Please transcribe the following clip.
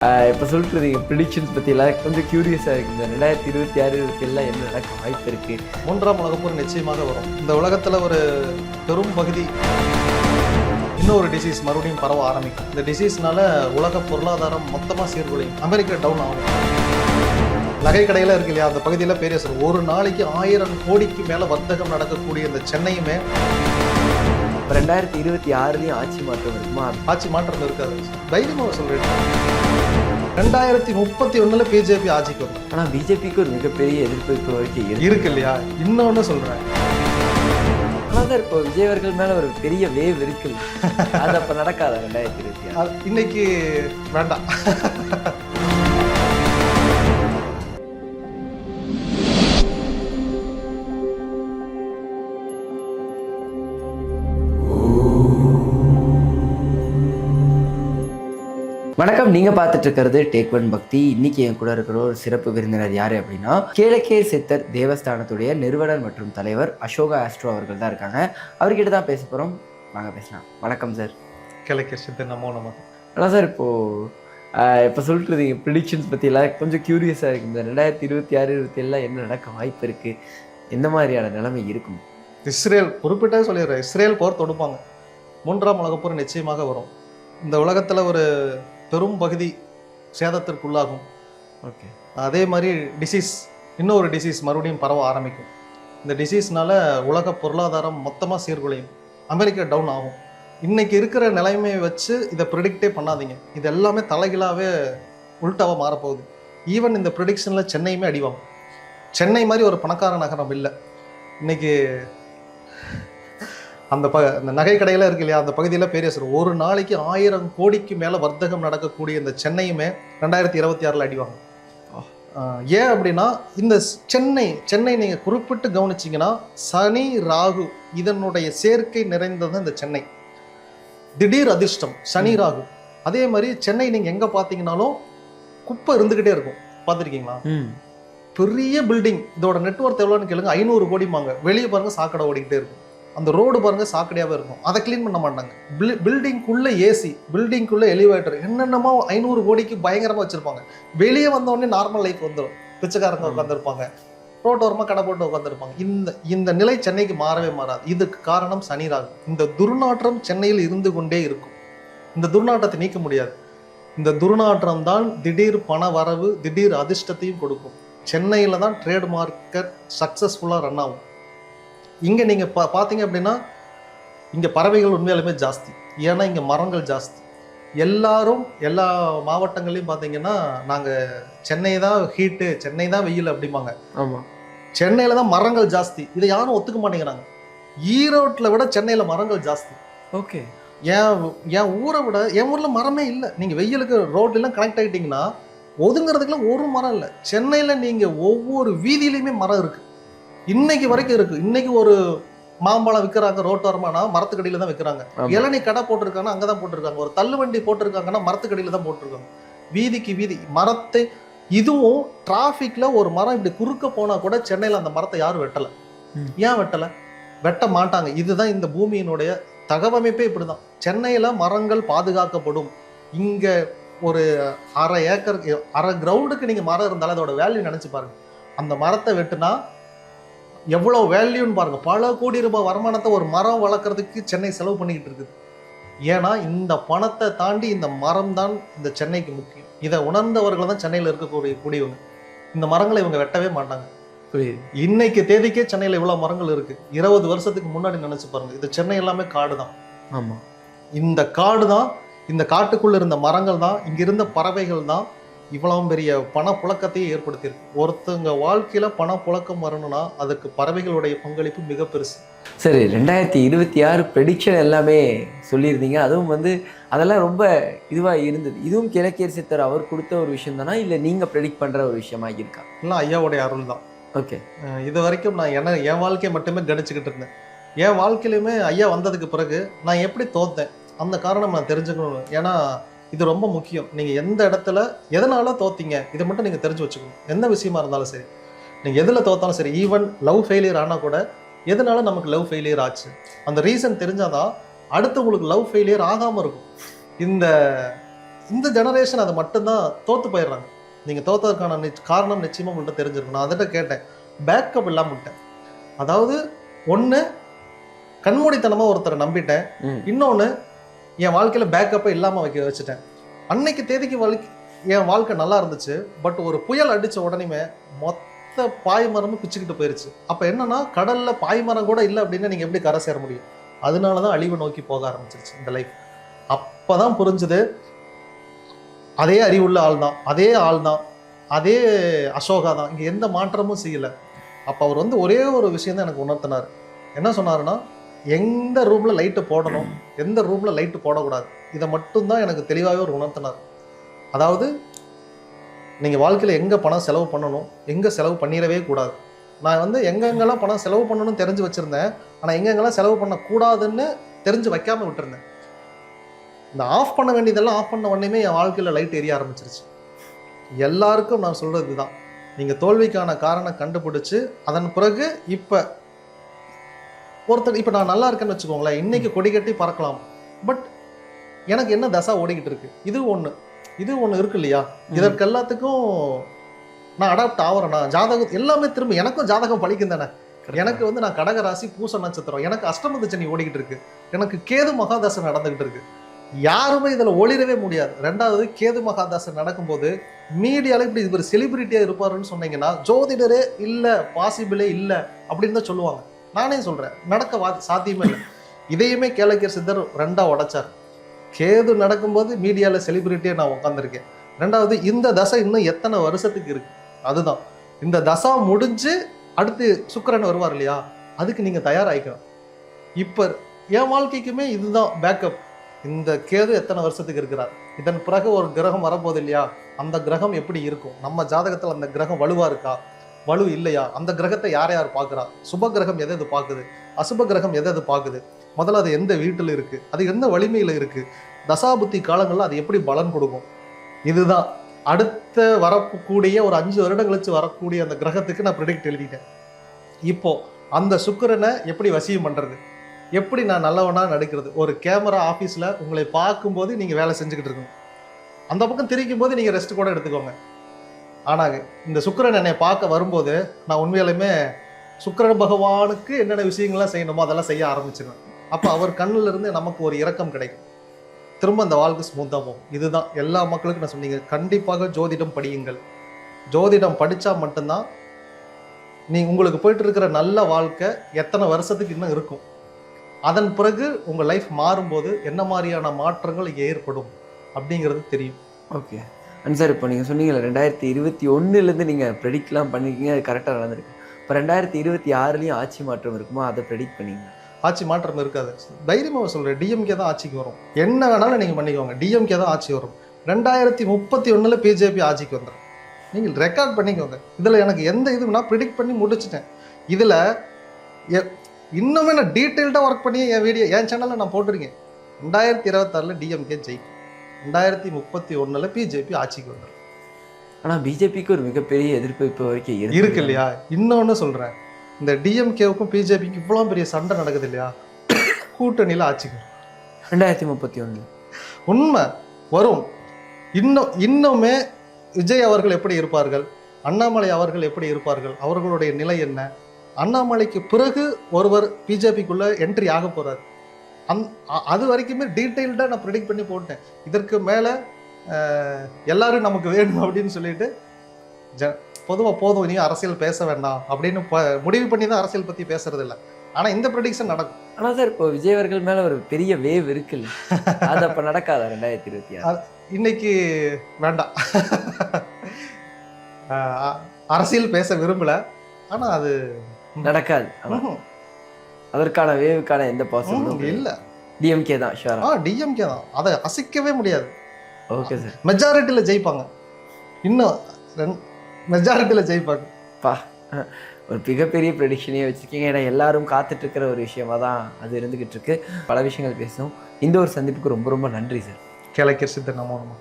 இப்போ சொல்லிட்டுருந்தீங்க ப்ரிடிக்ஷன்ஸ் பற்றிலாம் கொஞ்சம் க்யூரியஸாக இருக்குது. இந்த 2026-27 என்ன நடக்க வாய்ப்பு இருக்குது? மூன்றாம் உலகப் போர் நிச்சயமாக வரும். இந்த உலகத்தில் ஒரு பெரும் பகுதி இன்னொரு டிசீஸ் மறுபடியும் பரவ ஆரம்பிக்கும். இந்த டிசீஸ்னால உலக பொருளாதாரம் மொத்தமாக சீர்குலையும். அமெரிக்கா டவுன் ஆகும். நகை கடையில் இருக்கு இல்லையா, அந்த பகுதியில் பெரிய சார் ஒரு நாளைக்கு 1000 கோடிக்கு மேலே வர்த்தகம் நடக்கக்கூடிய இந்த சென்னையுமே 2026 ஆட்சி மாற்றம் இருக்குமா? ஆட்சி மாற்றம் இருக்காது. தைரியமாக சொல்றேன். 2031 பிஜேபி ஆட்சிக்கு வரும். ஆனால் பிஜேபிக்கு ஒரு மிகப்பெரிய எதிர்ப்பு இப்போ வரைக்கும் இருக்கு இல்லையா? இன்னொன்னு சொல்றேன். ஆனால் சார் இப்போ விஜய் அவர்கள் மேலே ஒரு பெரிய வேவ் இருக்கு. அது அப்போ நடக்காதா 2026? இன்னைக்கு வேண்டாம். வணக்கம், நீங்க பார்த்துட்டு இருக்கிறது டேக் ஒன் பக்தி. இன்னைக்கு என் கூட இருக்கிற ஒரு சிறப்பு விருந்தினர் யாரு அப்படின்னா, கேளக்கே சித்தர் தேவஸ்தானத்துடைய நிறுவனர் மற்றும் தலைவர் அசோகா ஆஸ்ட்ரோ அவர்கள் தான் இருக்காங்க. அவர்கிட்ட தான் பேச போறோம். வாங்க பேசலாம். வணக்கம் சார். கேளக்கே சித்தர் நமோ நம. அதான் சார், இப்போ சொல்லிட்டு இருந்தீங்க ப்ரிடிக்ஷன்ஸ் பற்றிலாம் கொஞ்சம் க்யூரியஸாக இருக்குது. இந்த 2026-27 என்ன நடக்க வாய்ப்பு இருக்குது? எந்த மாதிரியான நிலைமை இருக்கும்? இஸ்ரேல் குறிப்பிட்டே சொல்லிடுறேன். இஸ்ரேல் போர் தொடுப்பாங்க. மூன்றாம் உலகப் போர் நிச்சயமாக வரும். இந்த உலகத்தில் ஒரு பெரும் பகுதி சேதத்திற்குள்ளாகும். ஓகே. அதே மாதிரி இன்னொரு டிசீஸ் மறுபடியும் பரவ ஆரம்பிக்கும். இந்த டிசீஸ்னால உலக பொருளாதாரம் மொத்தமாக சீர்குலையும். அமெரிக்கா டவுன் ஆகும். இன்னைக்கு இருக்கிற நிலைமையை வச்சு இதை ப்ரிடிக்டே பண்ணாதீங்க. இது எல்லாமே தலைகளாகவே உள்டாவாக மாறப்போகுது. ஈவன் இந்த ப்ரிடிக்ஷனில் சென்னையுமே அடிவாங்க. சென்னை மாதிரி ஒரு பணக்கார நகரம் இல்லை. இன்னைக்கு அந்த நகை கடையில் இருக்கு இல்லையா, அந்த பகுதியில் பெரிய சார் ஒரு நாளைக்கு 1000 கோடிக்கு மேலே வர்த்தகம் நடக்கக்கூடிய இந்த சென்னையுமே 2026 அடிவாங்க. ஏன் அப்படின்னா, இந்த சென்னை நீங்கள் குறிப்பிட்டு கவனிச்சிங்கன்னா சனி ராகு இதனுடைய சேர்க்கை நிறைந்தது இந்த சென்னை. திடீர் அதிர்ஷ்டம் சனி ராகு. அதே மாதிரி சென்னை நீங்கள் எங்கே பார்த்தீங்கன்னாலும் குப்பை இருந்துக்கிட்டே இருக்கும். பார்த்துருக்கீங்களா? பெரிய பில்டிங், இதோட நெட்வொர்க் எவ்வளோன்னு கேளுங்க. 500 கோடிமாங்க. வெளியே பாருங்க சாக்கடை ஓடிக்கிட்டே இருக்கும். அந்த ரோடு பாருங்க சாக்கடையாகவே இருக்கும். அதை கிளீன் பண்ண மாட்டாங்க. பில்டிங்குள்ள ஏசி, பில்டிங்குள்ள எலிவேட்டர், என்னென்னமோ 500 கோடிக்கு பயங்கரமாக வச்சிருப்பாங்க. வெளியே வந்தோடனே நார்மல் லைஃப் வந்துடும். பிச்சைக்காரங்க உட்காந்துருப்பாங்க, ரோட்டோரமாக கடை போட்டு உட்காந்துருப்பாங்க. இந்த நிலை சென்னைக்கு மாறவே மாறாது. இதுக்கு காரணம் சனி ராகு. இந்த துர்நாற்றம் சென்னையில் இருந்து கொண்டே இருக்கும். இந்த துர்நாற்றத்தை நீக்க முடியாது. இந்த துர்நாற்றம் தான் திடீர் பண வரவு, திடீர் அதிர்ஷ்டத்தையும் கொடுக்கும். சென்னையில் தான் ட்ரேட் மார்க்கெட் சக்ஸஸ்ஃபுல்லாக ரன் ஆகும். இங்கே நீங்கள் பார்த்தீங்க அப்படின்னா, இங்கே பறவைகள் உண்மையாலுமே ஜாஸ்தி. ஏன்னா இங்கே மரங்கள் ஜாஸ்தி. எல்லா மாவட்டங்களையும் பார்த்தீங்கன்னா நாங்கள் சென்னை தான் ஹீட்டு, சென்னை தான் வெயில் அப்படிம்பாங்க. ஆமாம், சென்னையில் தான் மரங்கள் ஜாஸ்தி. இதை யாரும் ஒத்துக்க மாட்டேங்கிறாங்க. ஈரோட்டில் விட சென்னையில் மரங்கள் ஜாஸ்தி. ஓகே. என் ஊரை விட என் ஊரில் மரமே இல்லை. நீங்கள் வெயிலுக்கு ரோட்லாம் கனெக்ட் ஆகிட்டிங்கன்னா ஒதுங்கிறதுக்குலாம் ஒரு மரம் இல்லை. சென்னையில் நீங்கள் ஒவ்வொரு வீதியிலையுமே மரம் இருக்குது. இன்னைக்கு வரைக்கும் இருக்கு. இன்னைக்கு ஒரு மாம்பழம் விற்கிறாங்க ரோட்டோரமானா மரத்துக்கடியில தான் விற்கிறாங்க. இளநீ கடை போட்டிருக்காங்கன்னா அங்கதான் போட்டிருக்காங்க. ஒரு தள்ளு வண்டி போட்டிருக்காங்கன்னா மரத்துக்கடியில தான் போட்டிருக்காங்க. வீதிக்கு வீதி மரத்தை. இதுவும் டிராபிக்ல ஒரு மரம் இப்படி குறுக்க போனா கூட சென்னையில அந்த மரத்தை யாரும் வெட்டல. ஏன் வெட்டல? வெட்ட மாட்டாங்க. இதுதான் இந்த பூமியினுடைய தகவமைப்பே இப்படிதான். சென்னையில மரங்கள் பாதுகாக்கப்படும். இங்க ஒரு அரை கிரவுண்டுக்கு நீங்க மரம் இருந்தாலும் அதோட வேல்யூ நினைச்சு பாருங்க. அந்த மரத்தை வெட்டுனா எவ்வளோ வேல்யூன்னு பாருங்க. பல கோடி ரூபாய் வருமானத்தை ஒரு மரம் வளர்க்குறதுக்கு சென்னை செலவு பண்ணிக்கிட்டு இருக்குது. ஏன்னா இந்த பணத்தை தாண்டி இந்த மரம் தான் இந்த சென்னைக்கு முக்கியம். இதை உணர்ந்தவர்கள் தான் சென்னையில் இருக்கக்கூடியவங்க. இந்த மரங்களை இவங்க வெட்டவே மாட்டாங்க. இன்னைக்கு தேதிக்கே சென்னையில் இவ்வளோ மரங்கள் இருக்கு. 20 வருஷத்துக்கு முன்னாடி நினைச்சு பாருங்க. இது சென்னை எல்லாமே காடு தான். ஆமாம், இந்த காடு தான். இந்த காட்டுக்குள்ள இருந்த மரங்கள் தான், இங்க இருந்த பறவைகள் தான் இவ்வளவு பெரிய பணப்புழக்கத்தையே ஏற்படுத்தியிருக்கு. ஒருத்தங்க வாழ்க்கையில பணப்புழக்கம் வரணும்னா அதுக்கு பறவைகளுடைய பங்களிப்பு மிக பெருசு. சரி, 2026 ப்ரெடிக்ஷன் எல்லாமே சொல்லியிருந்தீங்க. அதுவும் அதெல்லாம் ரொம்ப இதுவாக இருந்தது. இதுவும் கிழக்கே சித்தர் அவர் கொடுத்த ஒரு விஷயம் தானா, இல்லை நீங்கள் ப்ரெடிக்ட் பண்ணுற ஒரு விஷயமா இருக்கா? இல்லை, ஐயாவுடைய அருள் தான். ஓகே. இது வரைக்கும் நான் என் வாழ்க்கையை மட்டுமே கணிச்சுக்கிட்டு இருந்தேன். என் வாழ்க்கையிலுமே ஐயா வந்ததுக்கு பிறகு நான் எப்படி தோத்தேன் அந்த காரணம் நான் தெரிஞ்சுக்கணும். ஏன்னா இது ரொம்ப முக்கியம். நீங்கள் எந்த இடத்துல எதனால தோத்தீங்க இதை மட்டும் நீங்கள் தெரிஞ்சு வச்சுக்கணும். எந்த விஷயமா இருந்தாலும் சரி, நீங்கள் எதில் தோத்தாலும் சரி, ஈவன் லவ் ஃபெயிலியர் ஆனால் கூட எதனால நமக்கு லவ் ஃபெயிலியர் ஆச்சு அந்த ரீசன் தெரிஞ்சாதான் அடுத்து உங்களுக்கு லவ் ஃபெயிலியர் ஆகாமல் இருக்கும். இந்த இந்த ஜெனரேஷன் அதை மட்டும்தான் தோத்து போயிடுறாங்க. நீங்கள் தோத்ததற்கான காரணம் நிச்சயமாக உங்கள்கிட்ட தெரிஞ்சிருக்கும். நான் அதிட்ட கேட்டேன், பேக்கப் இல்லாமல் விட்டேன். அதாவது ஒன்று கண்மூடித்தனமாக ஒருத்தரை நம்பிட்டேன், இன்னொன்று என் வாழ்க்கையில் பேக்கப்பை இல்லாமல் வச்சுட்டேன். அன்னைக்கு தேதிக்கு என் வாழ்க்கை நல்லா இருந்துச்சு. பட் ஒரு புயல் அடித்த உடனே மொத்த பாய்மரமும் பிச்சுக்கிட்டு போயிருச்சு. அப்போ என்னன்னா, கடலில் பாய்மரம் கூட இல்லை அப்படின்னா நீங்கள் எப்படி கரை சேர முடியும்? அதனால தான் அழிவை நோக்கி போக ஆரம்பிச்சிருச்சு இந்த லைஃப். அப்போ தான் புரிஞ்சுது, அதே அறிவுள்ள ஆள் தான், அதே அசோகா தான், இங்கே எந்த மாற்றமும் செய்யலை. அப்போ அவர் வந்து ஒரே ஒரு விஷயம் தான் எனக்கு உணர்த்தினார். என்ன சொன்னாருன்னா, எந்த ரூமில் லைட்டு போடணும், எந்த ரூமில் லைட்டு போடக்கூடாது, இதை மட்டும்தான் எனக்கு தெளிவாகவே ஒரு உணர்த்தினார். அதாவது நீங்கள் வாழ்க்கையில் எங்கே பணம் செலவு பண்ணணும், எங்கே செலவு பண்ணிடவே கூடாது. நான் வந்து எங்கெங்கெல்லாம் பணம் செலவு பண்ணணும்னு தெரிஞ்சு வச்சுருந்தேன், ஆனால் எங்கெங்கெல்லாம் செலவு பண்ணக்கூடாதுன்னு தெரிஞ்சு வைக்காமல் விட்டுருந்தேன். இந்த ஆஃப் பண்ண வேண்டியதெல்லாம் ஆஃப் பண்ண உடனே என் வாழ்க்கையில் லைட் எரிய ஆரம்பிச்சிருச்சு. எல்லாருக்கும் நான் சொல்கிறது இதுதான், நீங்கள் தோல்விக்கான காரணம் கண்டுபிடிச்சு அதன் பிறகு இப்போ நான் நல்லா இருக்கேன்னு வச்சுக்கோங்களேன், இன்னைக்கு கொடி கட்டி பறக்கலாம். பட் எனக்கு என்ன தசா ஓடிக்கிட்டு இருக்கு, இது ஒன்று இருக்கு இல்லையா, இதற்கு எல்லாத்துக்கும் நான் அடாப்ட் ஆகிறேன்னா, ஜாதகம் எல்லாமே திரும்ப எனக்கும் ஜாதகம் பழிக்கும் தானே. எனக்கு வந்து நான் கடக ராசி, பூச நட்சத்திரம், எனக்கு அஷ்டம சனி ஓடிக்கிட்டு இருக்கு, எனக்கு கேது மகாதசை நடந்துகிட்டு இருக்கு. யாருமே இதில் ஒளிரவே முடியாது. ரெண்டாவது, கேது மகாதசை நடக்கும்போது மீடியாவில் இப்படி ஒரு செலிபிரிட்டியாக இருப்பாருன்னு சொன்னீங்கன்னா, ஜோதிடரே இல்லை, பாசிபிளே இல்லை அப்படின்னு தான் சொல்லுவாங்க. நானே சொல்கிறேன், நடக்க சாத்தியமே இல்லை. இதையுமே கேளக்கியர் சித்தர் ரெண்டாக உடைச்சார். கேது நடக்கும்போது மீடியாவில் செலிபிரிட்டியாக நான் உட்காந்துருக்கேன். ரெண்டாவது, இந்த தசை இன்னும் எத்தனை வருஷத்துக்கு இருக்கு, அதுதான். இந்த தசா முடிஞ்சு அடுத்து சுக்கிரன் வருவார் இல்லையா, அதுக்கு நீங்கள் தயாராகிக்கணும். இப்போ என் வாழ்க்கைக்குமே இதுதான் பேக்கப். இந்த கேது எத்தனை வருஷத்துக்கு இருக்கிறார், இதன் பிறகு ஒரு கிரகம் வரப்போகுது இல்லையா, அந்த கிரகம் எப்படி இருக்கும், நம்ம ஜாதகத்தில் அந்த கிரகம் வலுவா இருக்கா, வலு இல்லையா, அந்த கிரகத்தை யார் யார் பார்க்குறா, சுப கிரகம் எது பார்க்குது, அசுப கிரகம் எது பார்க்குது, முதல்ல அது எந்த வீட்டில் இருக்குது, அது எந்த வலிமையில் இருக்குது, தசாபுத்தி காலங்களில் அது எப்படி பலன் கொடுக்கும். இதுதான் அடுத்த வரக்கூடிய ஒரு 5 வருடம் கழிச்சு வரக்கூடிய அந்த கிரகத்துக்கு நான் ப்ரெடிக்ட் எழுதிட்டேன். இப்போ அந்த சுக்கிரனை எப்படி வசியம் பண்ணுறது, எப்படி நான் நல்லவனா நடிக்கிறது. ஒரு கேமரா ஆஃபீஸில் உங்களை பார்க்கும்போது நீங்கள் வேலை செஞ்சுக்கிட்டு இருக்கணும், அந்த பக்கம் திரிக்கும் போது நீங்கள் ரெஸ்ட் கூட எடுத்துக்கோங்க. ஆனால் இந்த சுக்கிரன் என்னை பார்க்க வரும்போது நான் உண்மையிலுமே சுக்கிரன் பகவானுக்கு என்னென்ன விஷயங்கள்லாம் செய்யணுமோ அதெல்லாம் செய்ய ஆரம்பிச்சிடுவேன். அப்போ அவர் கண்ணில் இருந்து நமக்கு ஒரு இரக்கம் கிடைக்கும், திரும்ப அந்த வாழ்க்கை ஸ்மூத்தாக போகும். இதுதான் எல்லா மக்களுக்கும் நான் சொன்னீங்க, கண்டிப்பாக ஜோதிடம் படியுங்கள். ஜோதிடம் படித்தா மட்டும்தான் உங்களுக்கு போயிட்டு இருக்கிற நல்ல வாழ்க்கை எத்தனை வருஷத்துக்கு இன்னும் இருக்கும். அதன் பிறகு உங்கள் லைஃப் மாறும்போது என்ன மாதிரியான மாற்றங்கள் ஏற்படும் அப்படிங்கிறது தெரியும். ஓகே. அண்ட் சார், இப்போ நீங்கள் சொன்னீங்கல்ல 2021 நீங்கள் ப்ரெடிக்ட்லாம் பண்ணியிருக்கீங்க, அது கரெக்டாக நடந்திருக்கு. இப்போ 2026 ஆட்சி மாற்றம் இருக்குமா, அதை ப்ரெடிக்ட் பண்ணிங்க? ஆட்சி மாற்றம் இருக்காது, தைரியமாக சொல்கிறேன். டிஎம்கே தான் ஆட்சிக்கு வரும். என்ன வேணாலும் நீங்கள் பண்ணிக்கோங்க, டிஎம்கே தான் ஆட்சி வரும். 2031 பிஜேபி ஆட்சிக்கு வந்துடும். நீங்கள் ரெக்கார்ட் பண்ணிக்கோங்க. இதில் எனக்கு எந்த இது நான் ப்ரிடிக்ட் பண்ணி முடிச்சிட்டேன். இதில் இன்னுமே நான் டீட்டெயில்டாக ஒர்க் பண்ணி என் சேனலில் நான் போட்டிருக்கேன். 2026 டிஎம்கே ஜெயிக்கும், 2031 பிஜேபி ஆட்சிக்கு வந்துடும். ஆனால் பிஜேபிக்கு ஒரு மிகப்பெரிய எதிர்ப்பு இப்போ வரைக்கும் இருக்கு இல்லையா. இன்னொன்று சொல்கிறேன், இந்த டிஎம்கேவுக்கும் பிஜேபிக்கும் இவ்வளோ பெரிய சண்டை நடக்குது இல்லையா, கூட்டணியில் ஆட்சிக்கு வரும் 2031. உண்மை வரும். இன்னுமே விஜய் அவர்கள் எப்படி இருப்பார்கள், அண்ணாமலை அவர்கள் எப்படி இருப்பார்கள், அவர்களுடைய நிலை என்ன, அண்ணாமலைக்கு பிறகு ஒருவர் பிஜேபிக்குள்ளே என்ட்ரி ஆக போகிறார், அது வரைக்குமே டீட்டெயில்டாக நான் ப்ரிடிக்ட் பண்ணி போட்டேன். இதற்கு மேலே எல்லாரும் நமக்கு வேணும் அப்படின்னு சொல்லிட்டு பொதுவாக போதும், இனி அரசியல் பேச வேண்டாம் அப்படின்னு முடிவு பண்ணி தான் அரசியல் பற்றி பேசுறது இல்லை. ஆனால் இந்த ப்ரெடிக்ஷன் நடக்கும். ஆனால் சார், இப்போ விஜய் அவர்கள் மேலே ஒரு பெரிய வேவ் இருக்குல்ல, அது அப்போ நடக்காதா 2026? இன்னைக்கு வேண்டாம், அரசியல் பேச விரும்பல, ஆனால் அது நடக்காது. அதற்கான வேவுக்கான எந்த பாசிபிளும் இல்லை. டிஎம்கே தான் ஷூரா? டிஎம்கே தான், அதை அசைக்கவே முடியாது. ஓகே சார், மெஜாரிட்டியில் ஜெயிப்பாங்க, இன்னும் மெஜாரிட்டியில் ஜெயிப்பாங்க. ஒரு மிகப்பெரிய ப்ரெடிக்ஷனே வச்சுருக்கீங்க. ஏன்னா எல்லாரும் காத்துட்டு இருக்கிற ஒரு விஷயமா தான் அது இருந்துகிட்டு இருக்கு. பல விஷயங்கள் பேசணும். இந்த ஒரு சந்திப்புக்கு ரொம்ப ரொம்ப நன்றி சார். கேளக்கியர் சித்தர் நமோ நமோ.